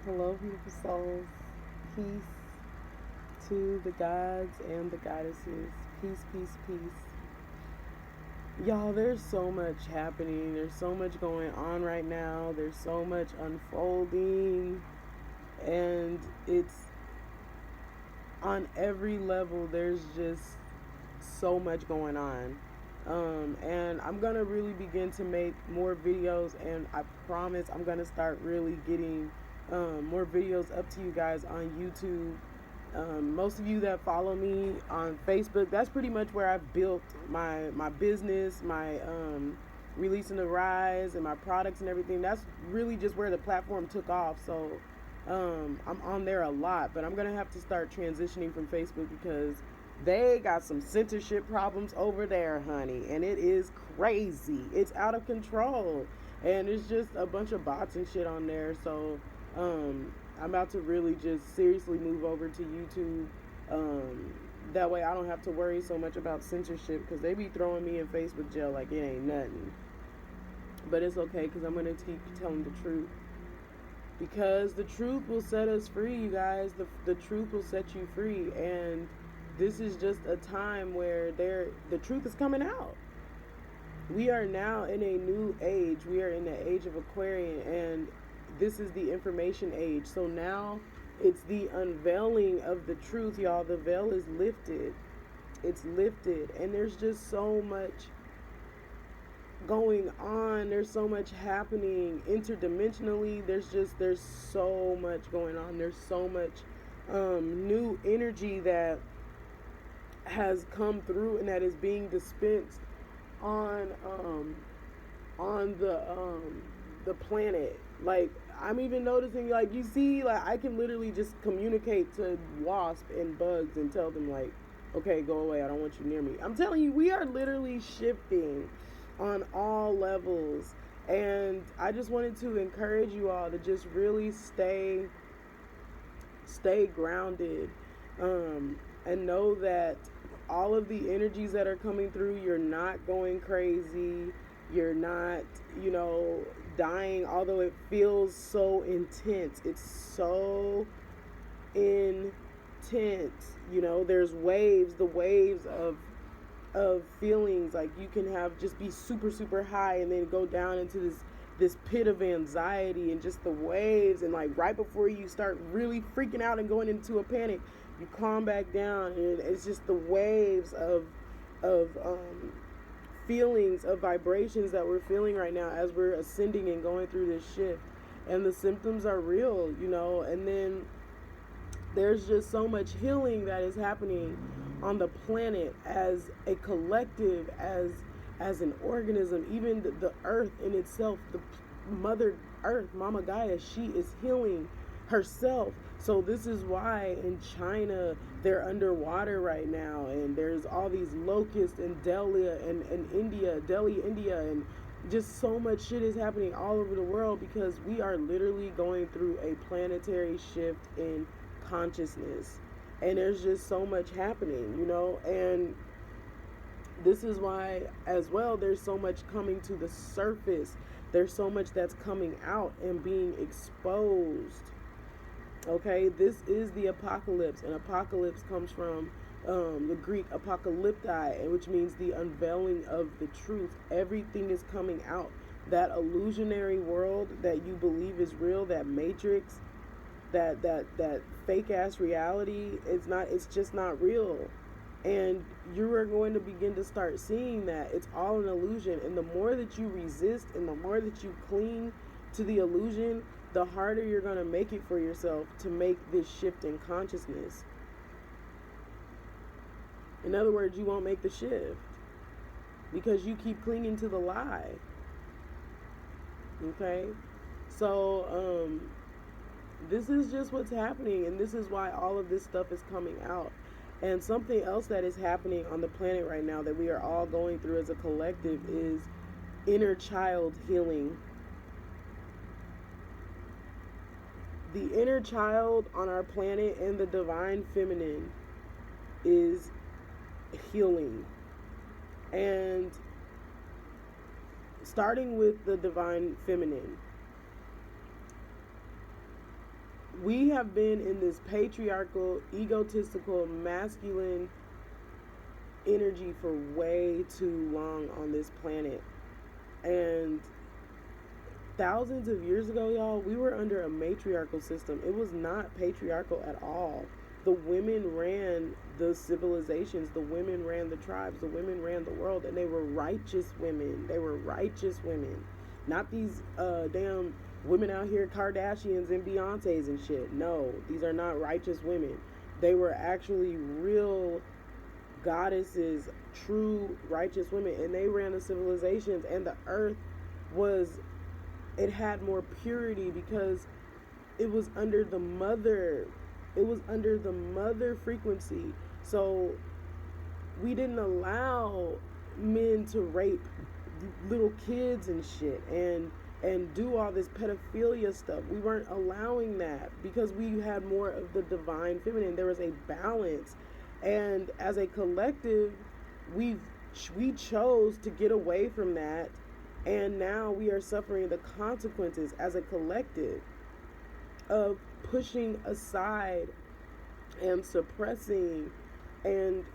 Hello, beautiful souls. Peace to the gods and the goddesses. Peace, peace, peace. Y'all, there's so much happening. There's so much going on right now. There's so much unfolding. And it's on every level, there's just so much going on. And I'm gonna really begin to make more videos, and I promise I'm gonna start really getting more videos up to you guys on YouTube. Most of you that follow me on Facebook, that's pretty much where I've built my business, my releasing the rise and my products and everything. That's really just where the platform took off. So I'm on there a lot, but I'm gonna have to start transitioning from Facebook because they got some censorship problems over there, honey, and it is crazy. It's out of control, and it's just a bunch of bots and shit on there. So I'm about to really just seriously move over to YouTube. That way I don't have to worry so much about censorship because they be throwing me in Facebook jail like it ain't nothing. But it's okay because I'm gonna keep telling the truth. Because the truth will set us free, you guys. The truth will set you free, and this is just a time where the truth is coming out. We are now in a new age. We are in the age of Aquarian, and this is the information age. So now it's the unveiling of the truth, y'all. The veil is lifted. It's lifted, and there's just so much going on. There's so much happening interdimensionally. There's so much going on. There's so much new energy that has come through and that is being dispensed on the planet. Like, I'm even noticing, like, you see, like, I can literally just communicate to wasp and bugs and tell them, like, okay, go away, I don't want you near me. I'm telling you, we are literally shifting on all levels, and I just wanted to encourage you all to just really stay grounded, and know that all of the energies that are coming through, you're not going crazy, you're not, dying, although it feels so intense. It's so intense. There's waves, the waves of feelings. Like, you can have just be super super high and then go down into this pit of anxiety and just the waves, and like right before you start really freaking out and going into a panic, you calm back down, and it's just the waves of feelings, of vibrations that we're feeling right now as we're ascending and going through this shift. And the symptoms are real, and then there's just so much healing that is happening on the planet as a collective, as an organism. Even the earth in itself, the mother earth, Mama Gaia, she is healing herself. So this is why in China they're underwater right now, and there's all these locusts in Delhi and India, Delhi, India, and just so much shit is happening all over the world because we are literally going through a planetary shift in consciousness, and there's just so much happening, and this is why as well there's so much coming to the surface. There's so much that's coming out and being exposed. Okay, this is the apocalypse, and apocalypse comes from the Greek apocalyptai, which means the unveiling of the truth. Everything is coming out. That illusionary world that you believe is real, that matrix, that fake ass reality, it's just not real. And you are going to begin to start seeing that it's all an illusion. And the more that you resist and the more that you cling to the illusion, the harder you're going to make it for yourself to make this shift in consciousness. In other words, you won't make the shift because you keep clinging to the lie. Okay? So this is just what's happening, and this is why all of this stuff is coming out. And something else that is happening on the planet right now that we are all going through as a collective is inner child healing. The inner child on our planet and the divine feminine is healing. And starting with the divine feminine, we have been in this patriarchal, egotistical, masculine energy for way too long on this planet. And thousands of years ago, y'all, we were under a matriarchal system. It was not patriarchal at all. The women ran the civilizations, the women ran the tribes, the women ran the world, and they were righteous women. They were righteous women. Not these damn women out here, Kardashians and Beyoncés and shit. No, these are not righteous women. They were actually real goddesses, true righteous women, and they ran the civilizations, and the earth it had more purity because it was under the mother. It was under the mother frequency. So we didn't allow men to rape little kids and shit and do all this pedophilia stuff. We weren't allowing that because we had more of the divine feminine. There was a balance. And as a collective, we chose to get away from that, and now we are suffering the consequences as a collective of pushing aside and suppressing and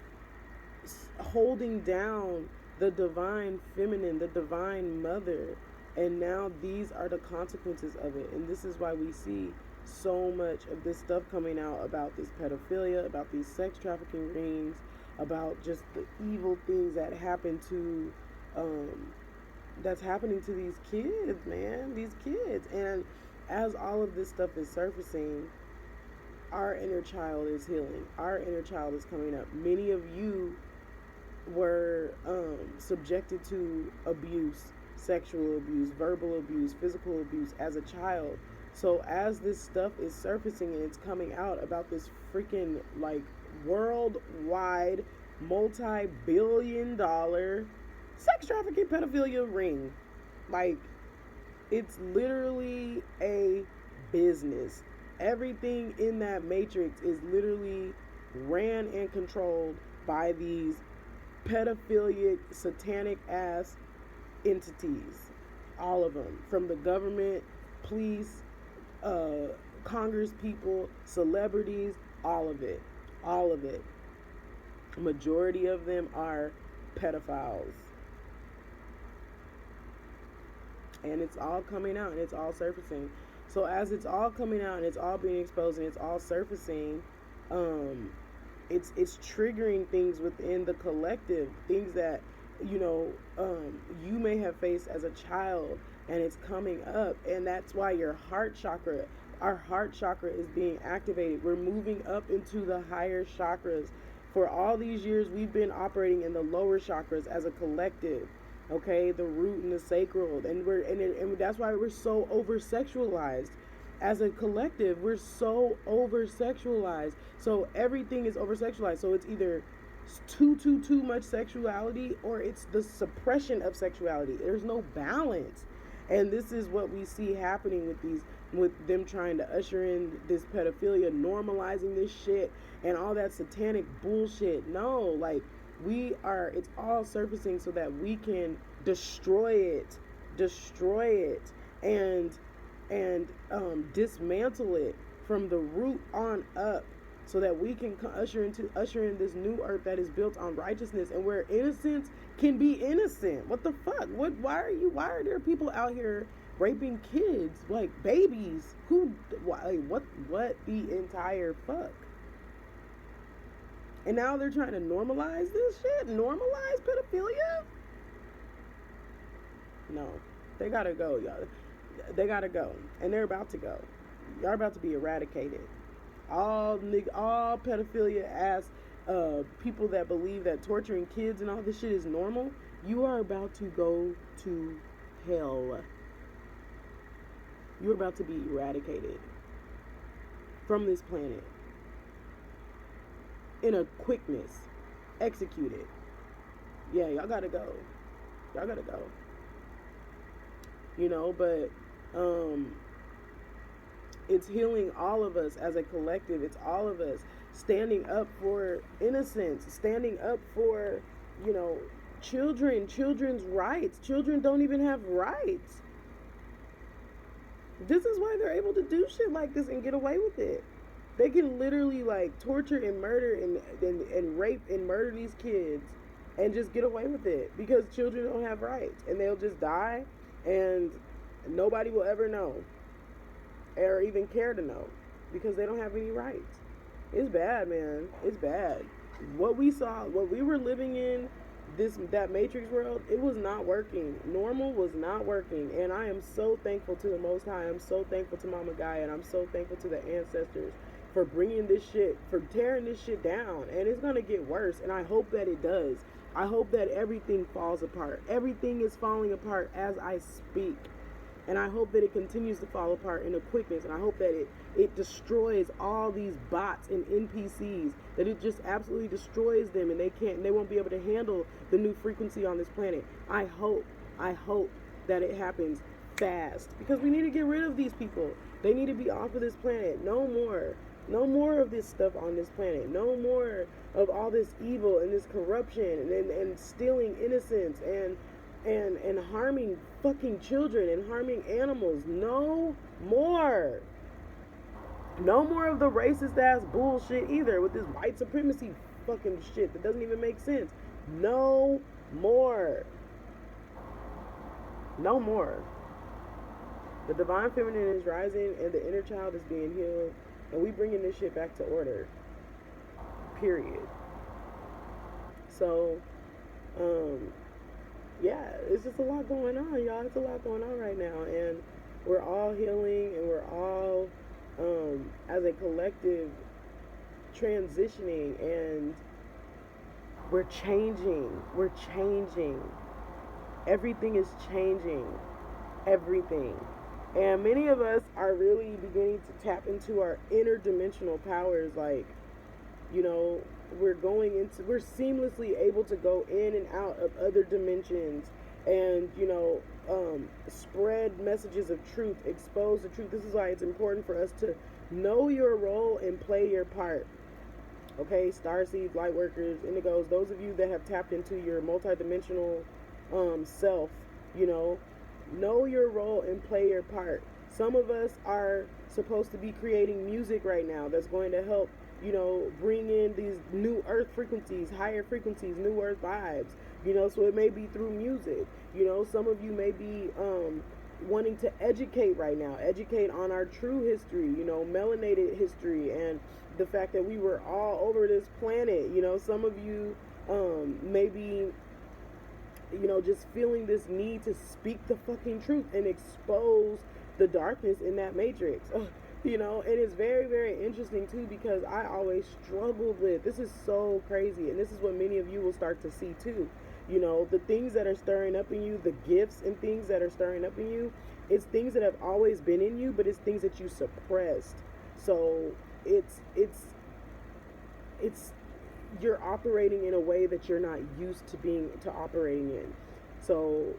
holding down the divine feminine, the divine mother. And now these are the consequences of it. And this is why we see so much of this stuff coming out about this pedophilia, about these sex trafficking rings, about just the evil things that happen to that's happening to these kids, man, these kids. And as all of this stuff is surfacing, our inner child is healing. Our inner child is coming up. Many of you were subjected to abuse, sexual abuse, verbal abuse, physical abuse as a child. So as this stuff is surfacing and it's coming out about this freaking like worldwide multi-billion-dollar sex trafficking pedophilia ring, like it's literally a business. Everything in that matrix is literally ran and controlled by these pedophilic, satanic ass entities. All of them, from the government, police, Congress people, celebrities, all of it. Majority of them are pedophiles. And it's all coming out and it's all surfacing. So as it's all coming out and it's all being exposed and it's all surfacing, it's triggering things within the collective, things that you may have faced as a child, and it's coming up. And that's why our heart chakra is being activated. We're moving up into the higher chakras. For all these years we've been operating in the lower chakras as a collective, okay, the root and the sacral, and that's why we're so over sexualized as a collective. We're so over sexualized, so everything is over sexualized. So it's either too much sexuality, or it's the suppression of sexuality. There's no balance. And this is what we see happening with them trying to usher in this pedophilia, normalizing this shit and all that satanic bullshit. No, like it's all surfacing so that we can destroy it and dismantle it from the root on up, so that we can usher in this new earth that is built on righteousness, and where innocence can be innocent. What the fuck? Why are there people out here raping kids like babies? What the entire fuck? And now they're trying to normalize this shit? Normalize pedophilia? No. They gotta go, y'all. They gotta go. And they're about to go. Y'all about to be eradicated. All pedophilia ass people that believe that torturing kids and all this shit is normal, you are about to go to hell. You're about to be eradicated from this planet in a quickness. Executed. Yeah, y'all gotta go. But it's healing all of us as a collective. It's all of us standing up for innocence, standing up for, children's rights. Children don't even have rights. This is why they're able to do shit like this and get away with it. They can literally like torture and murder and rape and murder these kids and just get away with it because children don't have rights and they'll just die and nobody will ever know or even care to know because they don't have any rights. It's bad, man. It's bad. What we saw, what we were living in, that Matrix world, it was not working. Normal was not working, and I am so thankful to the Most High. I'm so thankful to Mama Gaia, and I'm so thankful to the ancestors for bringing this shit, for tearing this shit down. And it's gonna get worse, and I hope that it does. I hope that everything falls apart. Everything is falling apart as I speak. And I hope that it continues to fall apart in a quickness. And I hope that it destroys all these bots and NPCs. That it just absolutely destroys them and they won't be able to handle the new frequency on this planet. I hope that it happens fast. Because we need to get rid of these people. They need to be off of this planet. No more. No more of this stuff on this planet. No more of all this evil and this corruption and stealing innocence and harming fucking children and harming animals. No more. No more of the racist ass bullshit either with this white supremacy fucking shit that doesn't even make sense. No more. No more. The divine feminine is rising and the inner child is being healed and we bringing this shit back to order. Period. So, yeah, it's just a lot going on, y'all. It's a lot going on right now, and we're all healing, and we're all, as a collective, transitioning, and we're changing. We're changing. Everything is changing. Everything. And many of us are really beginning to tap into our interdimensional powers, like, you know, we're seamlessly able to go in and out of other dimensions and, you know, spread messages of truth, expose the truth. This is why it's important for us to know your role and play your part. Okay, starseeds, light workers, indigos, those of you that have tapped into your multidimensional self, you know your role and play your part. Some of us are supposed to be creating music right now that's going to help, you know, bring in these new earth frequencies, higher frequencies, new earth vibes, you know, so it may be through music. You know, some of you may be wanting to educate right now, educate on our true history, you know, melanated history, and the fact that we were all over this planet. You know, some of you may be, you know, just feeling this need to speak the fucking truth and expose the darkness in that matrix. You know, and it's very, very interesting too, because I always struggled with, this is so crazy, and this is what many of you will start to see too. You know, the things that are stirring up in you, the gifts and things that are stirring up in you, it's things that have always been in you, but it's things that you suppressed. So it's you're operating in a way that you're not used to operating in. So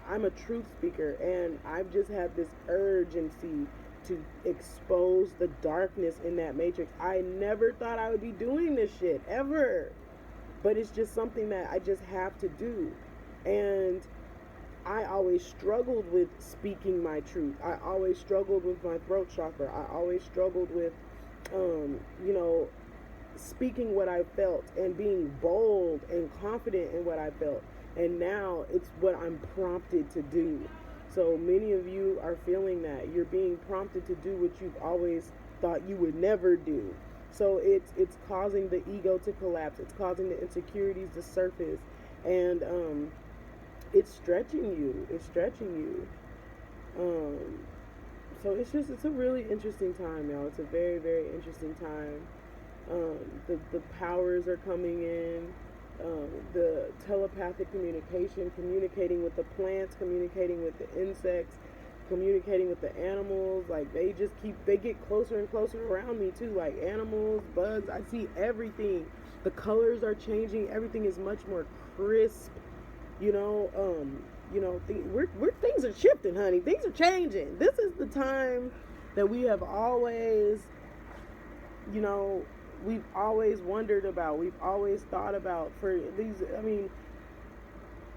I'm a truth speaker, and I've just had this urgency to expose the darkness in that matrix. I never thought I would be doing this shit ever, but it's just something that I just have to do. And I always struggled with speaking my truth. I always struggled with my throat chakra. I always struggled with you know, speaking what I felt and being bold and confident in what I felt. And now it's what I'm prompted to do. So many of you are feeling that. You're being prompted to do what you've always thought you would never do. So it's causing the ego to collapse. It's causing the insecurities to surface. And it's stretching you. It's stretching you. So it's a really interesting time, y'all. It's a very, very interesting time. The powers are coming in. The telepathic communication, communicating with the plants, communicating with the insects, communicating with the animals. Like, they get closer and closer around me too. Like animals, bugs, I see everything. The colors are changing. Everything is much more crisp. You know, things are shifting, honey. Things are changing. This is the time that we have always, you know, we've always wondered about, we've always thought about. For these, I mean,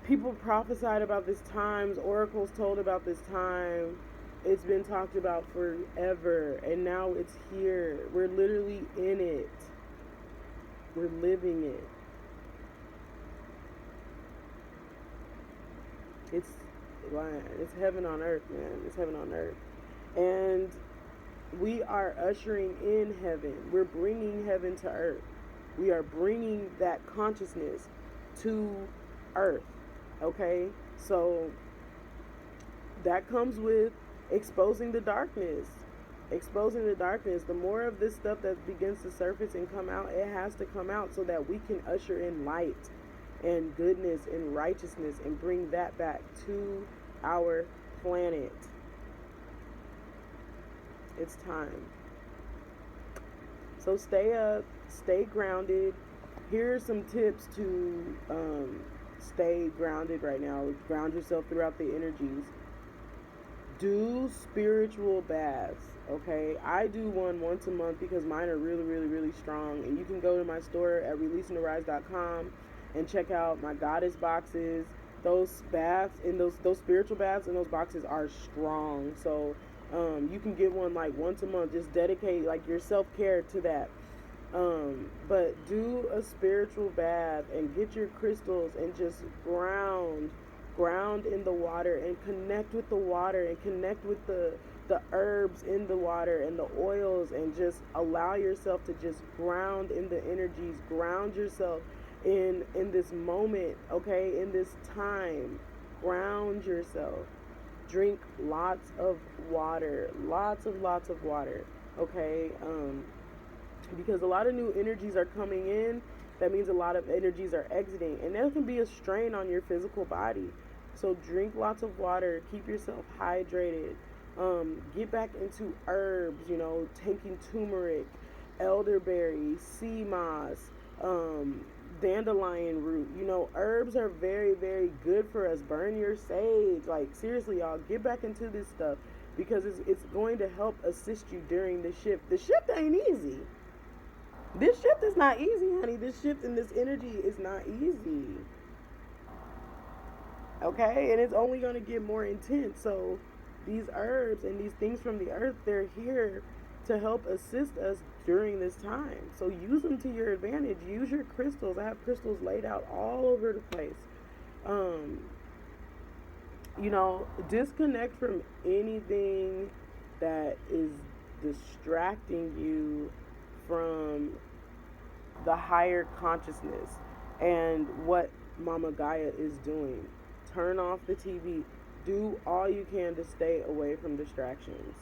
people prophesied about this times, oracles told about this time, It's been talked about forever, and now it's here. We're literally in it. We're living it. It's it's heaven on earth, man. It's heaven on earth. And we are ushering in heaven. We're bringing heaven to earth. We are bringing that consciousness to earth. Okay? So that comes with exposing the darkness. Exposing the darkness. The more of this stuff that begins to surface and come out, it has to come out so that we can usher in light and goodness and righteousness and bring that back to our planet. It's time. So stay up, stay grounded. Here are some tips to stay grounded right now. Ground yourself throughout the energies. Do spiritual baths, okay? I do one once a month because mine are really, really, really strong. And you can go to my store at releasingtherise.com and check out my goddess boxes. Those baths and those spiritual baths in those boxes are strong. So you can get one like once a month. Just dedicate like your self-care to that. But do a spiritual bath and get your crystals and just ground in the water and connect with the water and connect with the herbs in the water and the oils, and just allow yourself to just ground in the energies. Ground yourself in this moment, okay, in this time. Ground yourself. Drink lots of water, lots of water, okay? Because a lot of new energies are coming in. That means a lot of energies are exiting, and that can be a strain on your physical body. So drink lots of water, keep yourself hydrated. Get back into herbs, you know, taking turmeric, elderberry, sea moss, dandelion root. You know, herbs are very, very good for us. Burn your sage. Like, seriously, y'all, get back into this stuff because it's going to help assist you during the shift. The shift ain't easy. This shift is not easy, honey. This shift in this energy is not easy. Okay? And it's only going to get more intense. So these herbs and these things from the earth, they're here to help assist us during this time. So use them to your advantage. Use your crystals. I have crystals laid out all over the place. You know, disconnect from anything that is distracting you from the higher consciousness and what Mama Gaia is doing. Turn off the TV. Do all you can to stay away from distractions.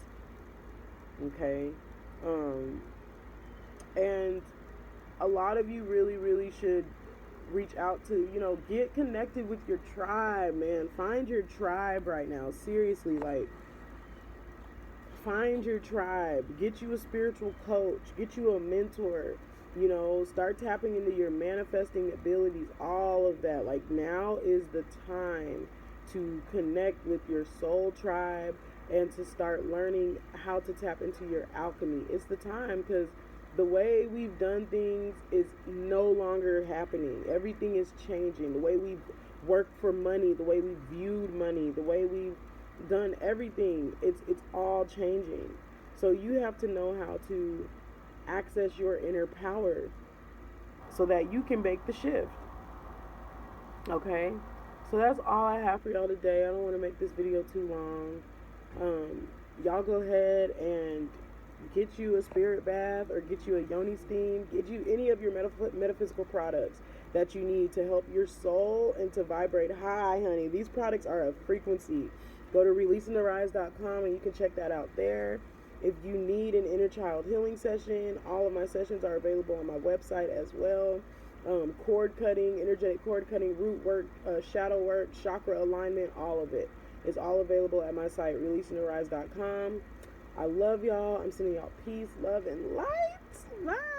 Okay? And a lot of you really, really should reach out to, you know, get connected with your tribe, man. Find your tribe right now. Seriously, like, find your tribe. Get you a spiritual coach. Get you a mentor. You know, start tapping into your manifesting abilities, all of that. Like, now is the time to connect with your soul tribe and to start learning how to tap into your alchemy. It's the time, because the way we've done things is no longer happening. Everything is changing. The way we've worked for money, the way we viewed money, the way we've done everything, it's all changing. So you have to know how to access your inner power so that you can make the shift. Okay? So that's all I have for y'all today. I don't want to make this video too long. Y'all go ahead and get you a spirit bath or get you a yoni steam. Get you any of your metaphysical products that you need to help your soul and to vibrate high, honey. These products are a frequency. Go to releasingtherise.com and you can check that out there. If you need an inner child healing session, all of my sessions are available on my website as well. Cord cutting, energetic cord cutting, root work, shadow work, chakra alignment, all of it is all available at my site, releasingtherise.com. I love y'all. I'm sending y'all peace, love, and light. Bye.